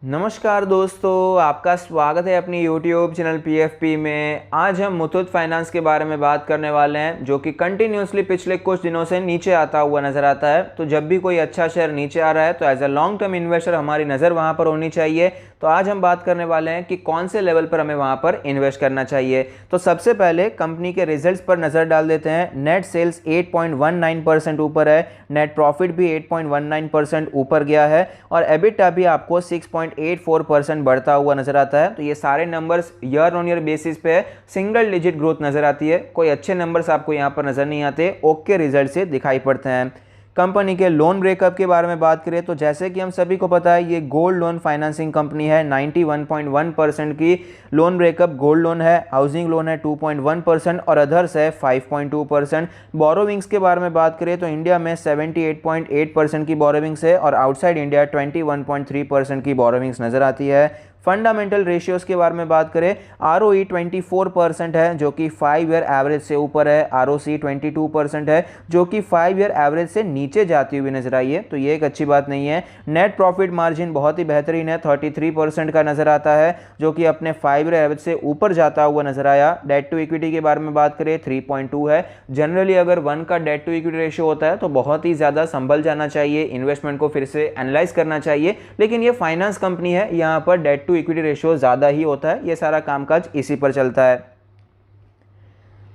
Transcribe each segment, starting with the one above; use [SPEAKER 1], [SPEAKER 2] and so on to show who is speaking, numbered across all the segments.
[SPEAKER 1] नमस्कार दोस्तों, आपका स्वागत है अपनी YouTube चैनल PFP में। आज हम मुथूट फाइनेंस के बारे में बात करने वाले हैं, जो कि कंटिन्यूसली पिछले कुछ दिनों से नीचे आता हुआ नज़र आता है। तो जब भी कोई अच्छा शेयर नीचे आ रहा है तो as a long term investor हमारी नज़र वहाँ पर होनी चाहिए। तो आज हम बात करने वाले हैं कि कौन से लेवल पर हमें वहाँ पर इन्वेस्ट करना चाहिए। तो सबसे पहले कंपनी के रिजल्ट्स पर नज़र डाल देते हैं। नेट सेल्स 8.19% ऊपर है, नेट प्रॉफिट भी 8.19% ऊपर गया है और एबिटा भी आपको 6.84% बढ़ता हुआ नजर आता है। तो ये सारे numbers year on year basis पे सिंगल डिजिट ग्रोथ नजर आती है। कोई अच्छे नंबर्स आपको यहाँ पर नजर नहीं आते, ओके रिजल्ट से दिखाई पड़ते हैं। कंपनी के लोन ब्रेकअप के बारे में बात करें तो जैसे कि हम सभी को पता है, ये गोल्ड लोन फाइनेंसिंग कंपनी है। 91.1% की लोन ब्रेकअप गोल्ड लोन है, हाउसिंग लोन है 2.1% और अदर्स है 5.2%। बोरोविंग्स के बारे में बात करें तो इंडिया में 78.8% की बोरोविंग्स है और आउटसाइड इंडिया 21.3% की बोरोविंग्स नजर आती है। फंडामेंटल रेशियोज के बारे में बात करें, ROE 24% है जो कि 5 ईयर एवरेज से ऊपर है, ROC 22% है जो कि 5 ईयर एवरेज से नीचे जाती हुई नजर आई है। तो ये एक अच्छी बात नहीं है। नेट प्रॉफिट मार्जिन बहुत ही बेहतरीन है, 33% का नजर आता है जो कि अपने 5 ईयर एवरेज से ऊपर जाता हुआ नजर आया। डेट टू इक्विटी के बारे में बात करें 3.2 है। जनरली अगर 1 का डेट टू इक्विटी रेशियो होता है तो बहुत ही ज़्यादा संभल जाना चाहिए, इन्वेस्टमेंट को फिर से एनालाइज करना चाहिए। लेकिन ये फाइनेंस कंपनी है, यहाँ पर डेट इक्विटी रेशियो ज्यादा ही होता है, ये सारा कामकाज इसी पर चलता है।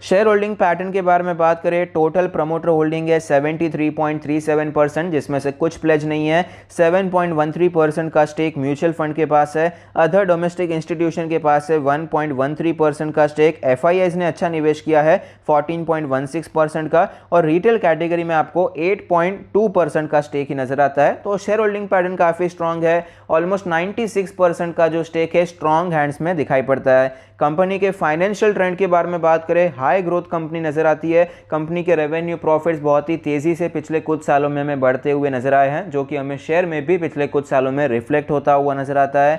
[SPEAKER 1] शेयर होल्डिंग पैटर्न के बारे में बात करें, टोटल प्रमोटर होल्डिंग है 73.37%, जिसमें से कुछ प्लेज नहीं है। 7.13% का स्टेक म्यूचुअल फंड के पास है, अदर डोमेस्टिक इंस्टीट्यूशन के पास है 1.13% का स्टेक। FIIs ने अच्छा निवेश किया है 14.16% का और रिटेल कैटेगरी में आपको 8.2% का स्टेक ही नजर आता है। तो शेयर होल्डिंग पैटर्न काफी स्ट्रांग है, ऑलमोस्ट 96% का जो स्टेक है स्ट्रांग हैंड्स में दिखाई पड़ता है। कंपनी के फाइनेंशियल ट्रेंड के बारे में बात करें, हाई ग्रोथ कंपनी नजर आती है। कंपनी के रेवेन्यू प्रॉफिट्स बहुत ही तेजी से पिछले कुछ सालों में हमें बढ़ते हुए नजर आए हैं, जो कि हमें शेयर में भी पिछले कुछ सालों में रिफ्लेक्ट होता हुआ नजर आता है।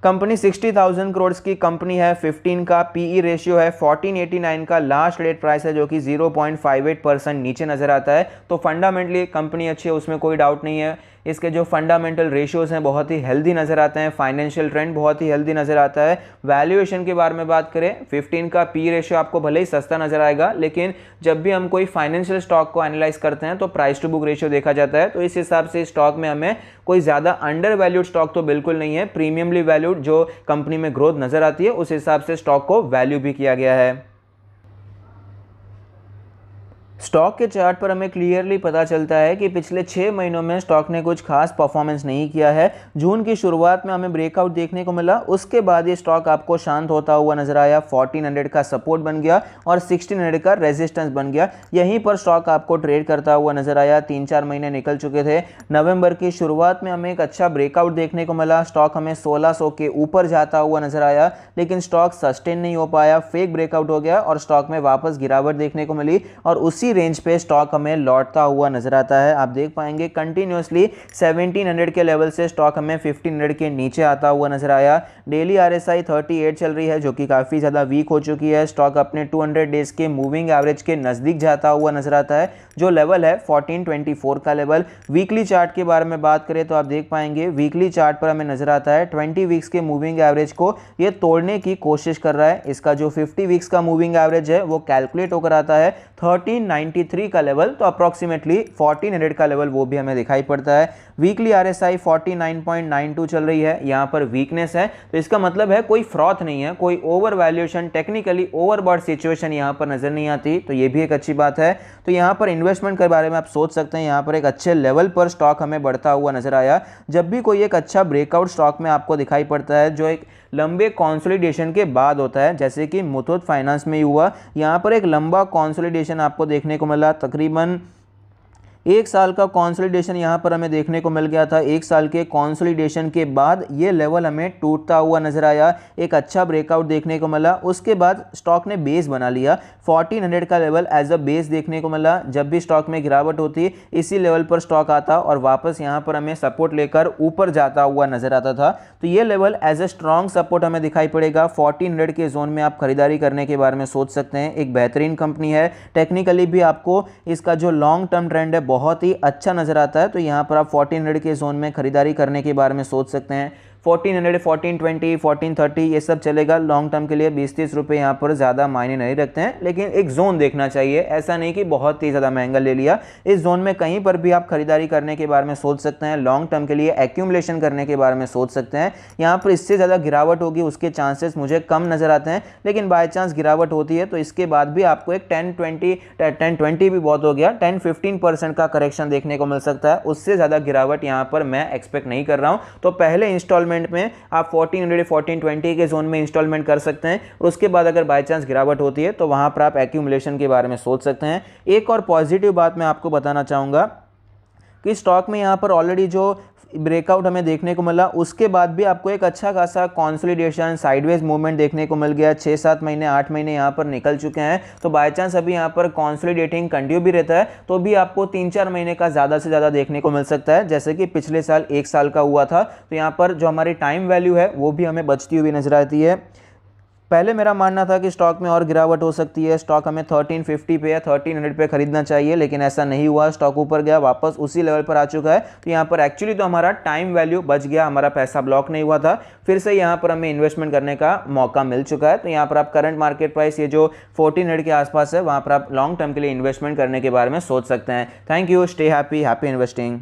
[SPEAKER 1] कंपनी 60,000 करोड़ की कंपनी है, 15 का PE रेशियो है, 1489 का लास्ट रेट प्राइस है जो कि 0.58% नीचे नजर आता है। तो फंडामेंटली कंपनी अच्छी है, उसमें कोई डाउट नहीं है। इसके जो फंडामेंटल रेशियोज हैं बहुत ही हेल्दी नजर आते हैं, फाइनेंशियल ट्रेंड बहुत ही हेल्दी नजर आता है। वैल्यूएशन के बारे में बात करें, 15 का PE रेशियो आपको भले ही सस्ता नजर आएगा, लेकिन जब भी हम कोई फाइनेंशियल स्टॉक को एनालाइज करते हैं तो प्राइस टू बुक रेशियो देखा जाता है। तो इस हिसाब से स्टॉक में हमें कोई ज्यादा अंडर वैल्यूड स्टॉक तो बिल्कुल नहीं है, प्रीमियमली वैल्यूड जो कंपनी में ग्रोथ नजर आती है उस हिसाब से स्टॉक को वैल्यू भी किया गया है। स्टॉक के चार्ट पर हमें क्लियरली पता चलता है कि पिछले 6 महीनों में स्टॉक ने कुछ खास परफॉर्मेंस नहीं किया है। जून की शुरुआत में हमें ब्रेकआउट देखने को मिला, उसके बाद ये स्टॉक आपको शांत होता हुआ नजर आया। 1400 का सपोर्ट बन गया और 1600 का रेजिस्टेंस बन गया, यहीं पर स्टॉक आपको ट्रेड करता हुआ नजर आया। 3-4 महीने निकल चुके थे। नवंबर की शुरुआत में हमें एक अच्छा ब्रेकआउट देखने को मिला, स्टॉक हमें 1600 के ऊपर जाता हुआ नजर आया, लेकिन स्टॉक सस्टेन नहीं हो पाया, फेक ब्रेकआउट हो गया और स्टॉक में वापस गिरावट देखने को मिली और उसी रेंज पे स्टॉक हमें लौटता हुआ नजर आता है। आप देख पाएंगे कंटिन्यूअसली 1700 के लेवल से स्टॉक हमें 1500 के नीचे आता हुआ नजर आया। डेली RSI 38 चल रही है जो कि काफी ज्यादा वीक हो चुकी है। स्टॉक अपने 200 डेज के मूविंग एवरेज के नजदीक जाता हुआ नजर आता है, जो लेवल है 1424 का लेवल। वीकली चार्ट के बारे में बात करें तो आप देख पाएंगे वीकली चार्ट पर हमें नजर आता है 20 वीक्स के मूविंग एवरेज को ये तोड़ने की कोशिश कर रहा है। इसका जो 50 वीक्स का मूविंग एवरेज है वो कैलकुलेट होकर आता है 1393 का लेवल, तो अप्रोक्सीमेटली 1400 का लेवल वो भी हमें दिखाई पड़ता है। वीकली RSI 49.92 चल रही है, यहाँ पर वीकनेस है, तो इसका मतलब है कोई फ्रॉथ नहीं है, कोई over valuation, technically overbought situation यहाँ पर नजर नहीं आती, तो ये भी एक अच्छी बात है। तो यहाँ पर इन्वेस्टमेंट के बारे में आप सोच सकते हैं, यहाँ पर एक अच्छे लेवल पर स्टॉक हमें बढ़ता हुआ नजर आया। जब भी कोई एक अच्छा ब्रेकआउट स्टॉक में आपको दिखाई पड़ता है जो एक लंबे कंसोलिडेशन के बाद होता है, जैसे कि मुथूट फाइनेंस में ही हुआ, यहाँ पर एक लंबा कंसोलिडेशन आपको देखने को मिला। तकरीबन 1 साल का कंसोलिडेशन यहाँ पर हमें देखने को मिल गया था। 1 साल के कंसोलिडेशन के बाद ये लेवल हमें टूटता हुआ नजर आया, एक अच्छा ब्रेकआउट देखने को मिला। उसके बाद स्टॉक ने बेस बना लिया, 1400 का लेवल एज अ बेस देखने को मिला। जब भी स्टॉक में गिरावट होती इसी लेवल पर स्टॉक आता और वापस यहाँ पर हमें सपोर्ट लेकर ऊपर जाता हुआ नजर आता था। तो ये level as a strong support हमें दिखाई पड़ेगा। 1400 के जोन में आप खरीदारी करने के बारे में सोच सकते हैं। एक बेहतरीन कंपनी है, टेक्निकली भी आपको इसका जो लॉन्ग टर्म ट्रेंड है बहुत ही अच्छा नज़र आता है। तो यहाँ पर आप 1400 के जोन में खरीदारी करने के बारे में सोच सकते हैं। 1400, 1420, 1430 ये सब चलेगा लॉन्ग टर्म के लिए। 20-30 रुपये यहाँ पर ज़्यादा मायने नहीं रखते हैं, लेकिन एक जोन देखना चाहिए, ऐसा नहीं कि बहुत ही ज़्यादा महंगा ले लिया। इस जोन में कहीं पर भी आप खरीदारी करने के बारे में सोच सकते हैं। लॉन्ग टर्म के लिए एक्यूमुलेशन करने के बारे में सोच सकते हैं। यहाँ पर इससे ज़्यादा गिरावट होगी उसके चांसेस मुझे कम नज़र आते हैं, लेकिन बाय चांस गिरावट होती है तो इसके बाद भी आपको एक 10-20 भी बहुत हो गया, 10-15% का करेक्शन देखने को मिल सकता है। उससे ज़्यादा गिरावट यहाँ पर मैं एक्सपेक्ट नहीं कर रहा हूँ। तो पहले इंस्टॉलमेंट में आप 1400 1420 के जोन में इंस्टॉलमेंट कर सकते हैं, और उसके बाद अगर बाय चांस गिरावट होती है तो वहां पर आप एक्यूमुलेशन के बारे में सोच सकते हैं। एक और पॉजिटिव बात मैं आपको बताना चाहूंगा कि स्टॉक में यहां पर ऑलरेडी जो ब्रेकआउट हमें देखने को मिला, उसके बाद भी आपको एक अच्छा खासा कंसोलिडेशन, साइडवेज मूवमेंट देखने को मिल गया। 6-7 महीने 8 महीने यहाँ पर निकल चुके हैं। तो बाय चांस अभी यहाँ पर कंसोलिडेटिंग कंटिन्यू भी रहता है तो भी आपको 3-4 महीने का ज़्यादा से ज़्यादा देखने को मिल सकता है, जैसे कि पिछले साल 1 साल का हुआ था। तो यहाँ पर जो हमारी टाइम वैल्यू है वो भी हमें बचती हुई नजर आती है। पहले मेरा मानना था कि स्टॉक में और गिरावट हो सकती है, स्टॉक हमें 1350 पे या 1300 पे खरीदना चाहिए, लेकिन ऐसा नहीं हुआ। स्टॉक ऊपर गया, वापस उसी लेवल पर आ चुका है। तो यहाँ पर एक्चुअली तो हमारा टाइम वैल्यू बच गया, हमारा पैसा ब्लॉक नहीं हुआ था, फिर से यहाँ पर हमें इन्वेस्टमेंट करने का मौका मिल चुका है। तो यहाँ पर आप करंट मार्केट प्राइस ये जो 1400 के आसपास है, वहाँ पर आप लॉन्ग टर्म के लिए इन्वेस्टमेंट करने के बारे में सोच सकते हैं। Thank you, stay happy, happy investing.